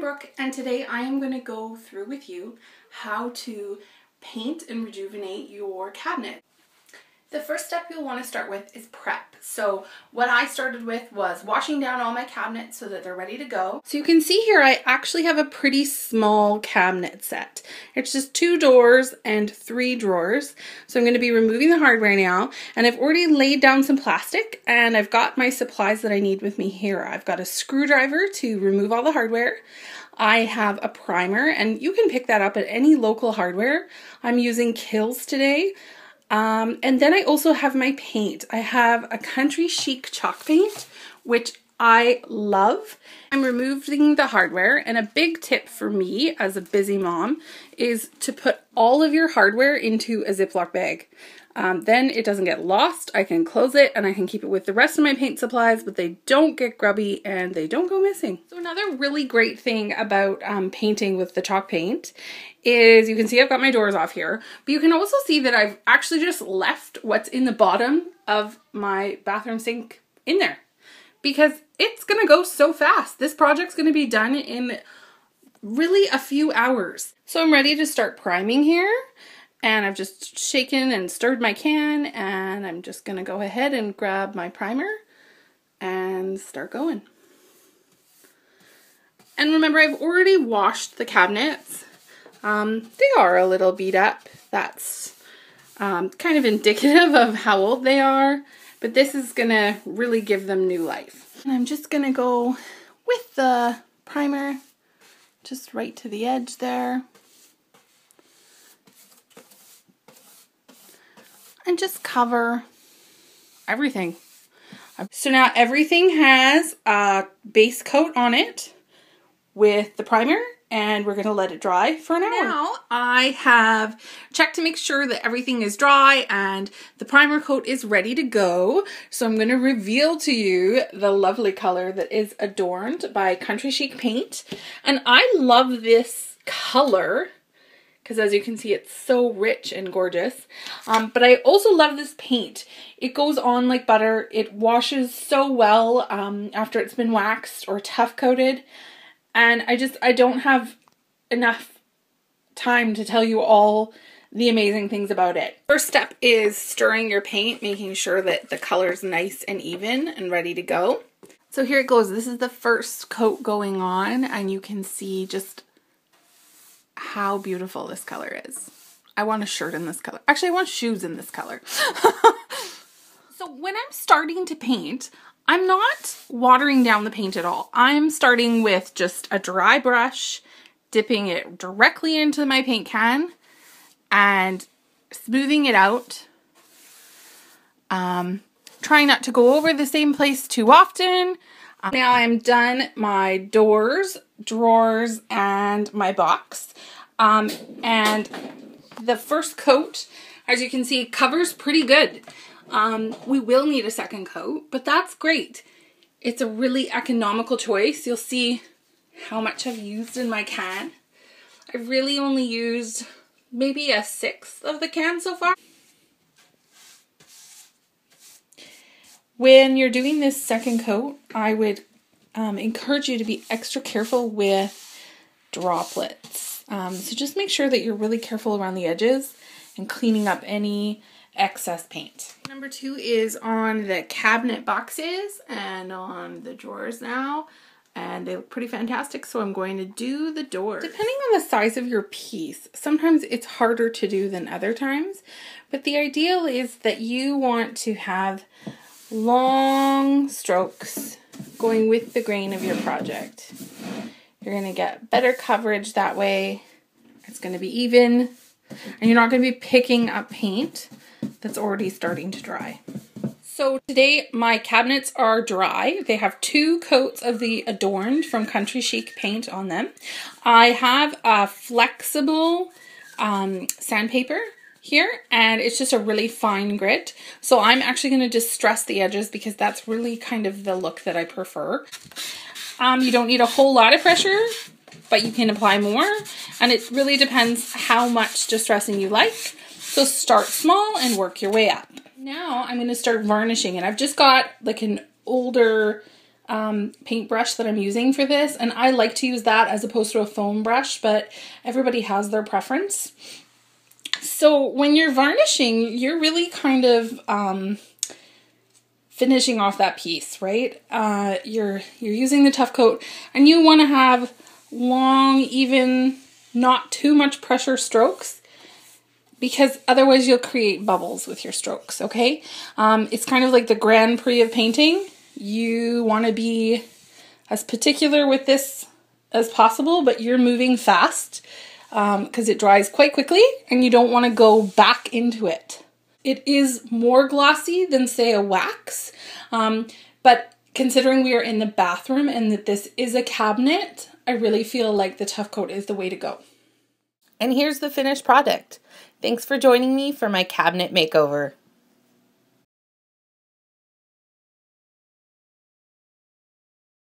Brooke, and today I am going to go through with you how to paint and rejuvenate your cabinet. The first step you'll want to start with is prep. So what I started with was washing down all my cabinets so that they're ready to go. So you can see here I actually have a pretty small cabinet set. It's just 2 doors and 3 drawers. So I'm going to be removing the hardware now, and I've already laid down some plastic and I've got my supplies that I need with me here. I've got a screwdriver to remove all the hardware. I have a primer, and you can pick that up at any local hardware. I'm using Kills today. And then I also have my paint. I have a Country Chic Chalk paint, which I love. I'm removing the hardware, and a big tip for me as a busy mom is to put all of your hardware into a Ziploc bag. Then it doesn't get lost. I can close it and I can keep it with the rest of my paint supplies, but they don't get grubby and they don't go missing. So another really great thing about painting with the chalk paint is you can see I've got my doors off here, but you can also see that I've actually just left what's in the bottom of my bathroom sink in there because it's gonna go so fast. This project's gonna be done in really a few hours. So I'm ready to start priming here. And I've just shaken and stirred my can, and I'm just going to go ahead and grab my primer and start going. And remember, I've already washed the cabinets. They are a little beat up. That's kind of indicative of how old they are, but this is going to really give them new life. And I'm just going to go with the primer just right to the edge there. And just cover everything. So now everything has a base coat on it with the primer, and we're going to let it dry for an hour. Now I have checked to make sure that everything is dry and the primer coat is ready to go. So I'm going to reveal to you the lovely color that is adorned by Country Chic paint. And I love this color because as you can see, it's so rich and gorgeous. But I also love this paint. It goes on like butter. It washes so well after it's been waxed or tough coated. And I don't have enough time to tell you all the amazing things about it. First step is stirring your paint, making sure that the color's nice and even and ready to go. So here it goes. This is the first coat going on, and you can see just how beautiful this color is. I want a shirt in this color. Actually, I want shoes in this color. So when I'm starting to paint, I'm not watering down the paint at all. I'm starting with just a dry brush, dipping it directly into my paint can and smoothing it out. Trying not to go over the same place too often. Now I'm done my doors, drawers, and my box. And the first coat, as you can see, covers pretty good. We will need a second coat, but that's great. It's a really economical choice. You'll see how much I've used in my can. I really only used maybe 1/6 of the can so far. When you're doing this second coat, I would encourage you to be extra careful with droplets. So just make sure that you're really careful around the edges and cleaning up any excess paint. Number 2 is on the cabinet boxes and on the drawers now. And they look pretty fantastic, so I'm going to do the doors. Depending on the size of your piece, sometimes it's harder to do than other times. But the ideal is that you want to have long strokes going with the grain of your project. You're going to get better coverage that way. It's going to be even, and you're not going to be picking up paint that's already starting to dry. So today my cabinets are dry. They have 2 coats of the Adorned from Country Chic paint on them. I have a flexible sandpaper here, and it's just a really fine grit. So I'm actually going to distress the edges because that's really kind of the look that I prefer. You don't need a whole lot of pressure, but you can apply more, and it really depends how much distressing you like. So start small and work your way up. Now I'm going to start varnishing, and I've just got like an older paintbrush that I'm using for this, and I like to use that as opposed to a foam brush, but everybody has their preference. So when you're varnishing, you're really kind of finishing off that piece, right? You're using the Tough Coat, and you want to have long, even, not too much pressure strokes, because otherwise you'll create bubbles with your strokes, okay? It's kind of like the Grand Prix of painting. You want to be as particular with this as possible, but you're moving fast because it dries quite quickly and you don't want to go back into it. It is more glossy than, say, a wax, but considering we are in the bathroom and that this is a cabinet, I really feel like the Tough Coat is the way to go. And here's the finished product. Thanks for joining me for my cabinet makeover.